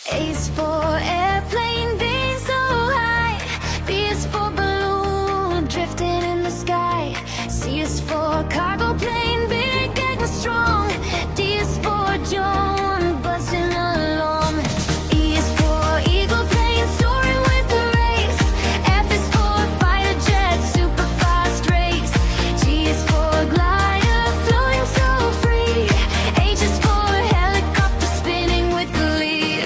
A is for airplane, being so high. B is for balloon, drifting in the sky. C is for cargo plane, big and strong. D is for Joan, buzzing along. E is for eagle plane, soaring with the race. F is for fighter jet, super fast race. G is for glider, floating so free. H is for helicopter, spinning with glee.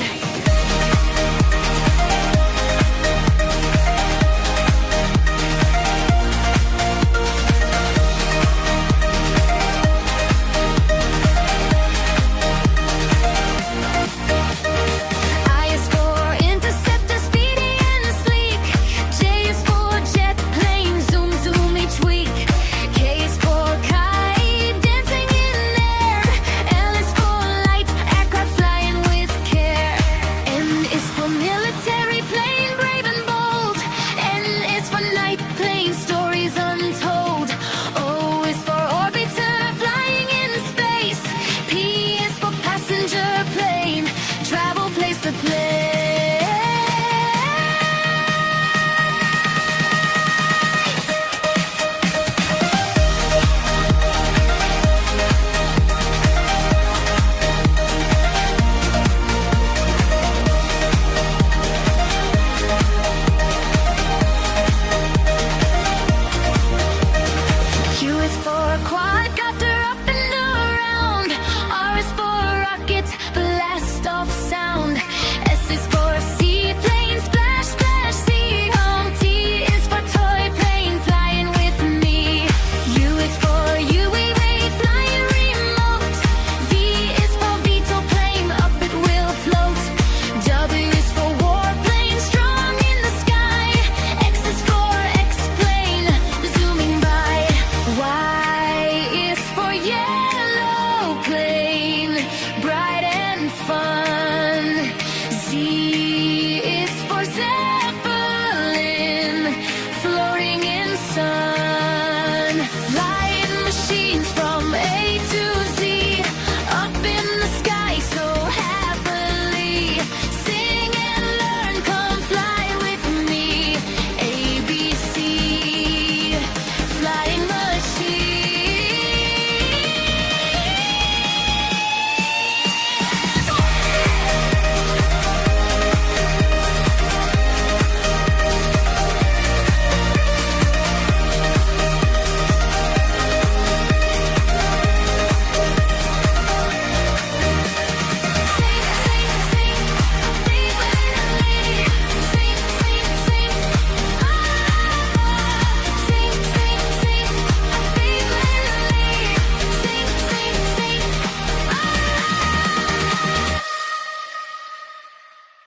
I is for interceptor, speedy and sleek. J is for jet plane, zoom zoom each week. K is for kite, dancing in air. L is for light, aircraft flying with care. M is for military plane, brave and bold. N is for night plane, stories untold. O is for orbiter, flying in space. P is for passenger plane, travel place to place. Q is for quadcopter, up and around. R is for rocket, blast off sound. S is for seaplane, splash splash, sea home. T is for toy plane, flying with me. U is for UAV, flying remote. V is for VTOL plane, up it will float. W is for warplane, strong in the sky. X is for X-plane, zooming by. Y is for yellow plane, bright and fun. Z